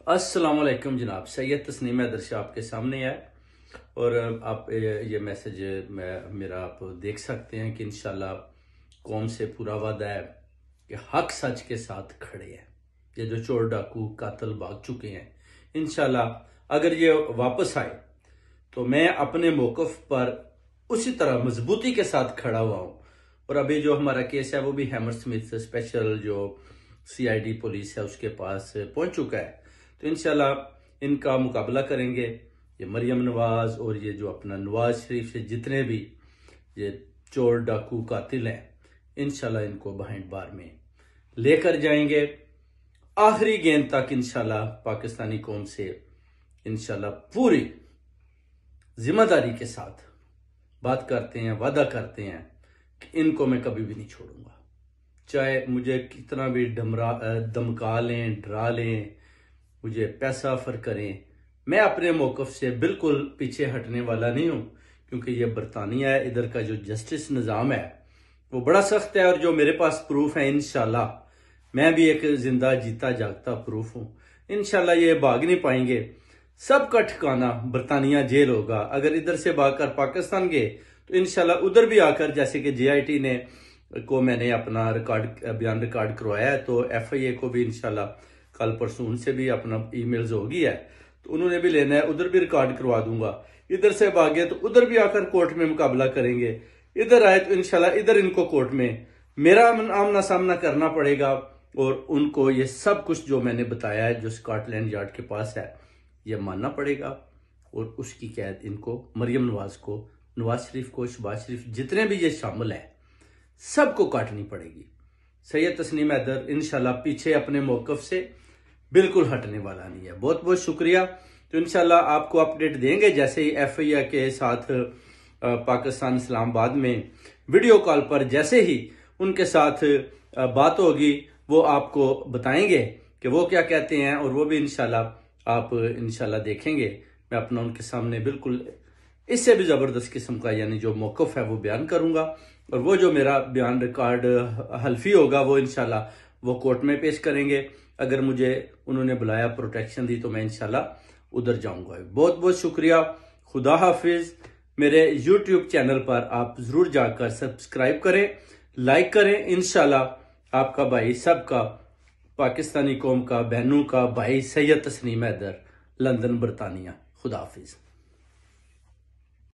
अस्सलामुअलैकुम जनाब, सैयद तस्नीम हैदर शाह आपके सामने है। और आप ये मैसेज मेरा आप देख सकते हैं कि इंशाल्लाह कौम से पूरा वादा है कि हक सच के साथ खड़े हैं। ये जो चोर डाकू कातिल भाग चुके हैं, इंशाल्लाह अगर ये वापस आए तो मैं अपने मौकफ पर उसी तरह मजबूती के साथ खड़ा हुआ हूँ। और अभी जो हमारा केस है वो भी हैमरस्मिथ स्पेशल जो CID पुलिस है उसके पास पहुंच चुका है। तो इंशाल्लाह इनका मुकाबला करेंगे। ये मरियम नवाज और ये जो अपना नवाज शरीफ से जितने भी ये चोर डाकू कातिल हैं, इंशाल्लाह इनको बाहिंड बार में लेकर जाएंगे आखिरी गेंद तक। इंशाल्लाह पाकिस्तानी कौम से इंशाल्लाह पूरी जिम्मेदारी के साथ बात करते हैं, वादा करते हैं कि इनको मैं कभी भी नहीं छोड़ूंगा। चाहे मुझे कितना भी धमका लें, डरा लें, मुझे पैसा ऑफर करें, मैं अपने मौकफ से बिल्कुल पीछे हटने वाला नहीं हूं। क्योंकि ये बरतानिया है, इधर का जो जस्टिस निज़ाम है वो बड़ा सख्त है। और जो मेरे पास प्रूफ है, इंशाल्लाह मैं भी एक जिंदा जीता जागता प्रूफ हूं। इंशाल्लाह ये भाग नहीं पाएंगे। सबका ठिकाना बरतानिया जेल होगा। अगर इधर से भागकर पाकिस्तान गए तो इंशाल्लाह उधर भी आकर, जैसे कि JIT ने को मैंने अपना बयान रिकॉर्ड करवाया है, तो FIA को भी इंशाल्लाह कल परसों उनसे भी अपना ईमेल्स हो गई है, तो उन्होंने भी लेना है, उधर भी रिकॉर्ड करवा दूंगा। इधर से भागे तो उधर भी आकर कोर्ट में मुकाबला करेंगे। इधर आए तो इंशाल्लाह इधर इनको कोर्ट में मेरा आमना सामना करना पड़ेगा। और उनको ये सब कुछ जो मैंने बताया है, जो स्कॉटलैंड यार्ड के पास है, ये मानना पड़ेगा। और उसकी कैद इनको, मरियम नवाज को, नवाज शरीफ को, शहबाज शरीफ, जितने भी ये शामिल है, सबको काटनी पड़ेगी। सैयद तस्नीम हैदर इंशाल्लाह पीछे अपने मौकफ से बिल्कुल हटने वाला नहीं है। बहुत बहुत शुक्रिया। तो इंशाल्लाह आपको अपडेट देंगे जैसे ही FIA के साथ पाकिस्तान इस्लामाबाद में वीडियो कॉल पर जैसे ही उनके साथ बात होगी, वो आपको बताएंगे कि वो क्या कहते हैं। और वो भी इंशाल्लाह आप इंशाल्लाह देखेंगे। मैं अपना उनके सामने बिल्कुल इससे भी जबरदस्त किस्म का यानी जो मौकफ है वो बयान करूंगा। और वो जो मेरा बयान रिकॉर्ड हल्फी होगा वो इंशाल्लाह वो कोर्ट में पेश करेंगे। अगर मुझे उन्होंने बुलाया, प्रोटेक्शन दी, तो मैं इंशाल्लाह उधर जाऊंगा। बहुत बहुत शुक्रिया। खुदा हाफिज। मेरे YouTube चैनल पर आप जरूर जाकर सब्सक्राइब करें, लाइक करें। इंशाल्लाह आपका भाई, सबका, पाकिस्तानी कौम का, बहनों का भाई सैयद तस्नीम हैदर, लंदन, बरतानिया। खुदा हाफिज।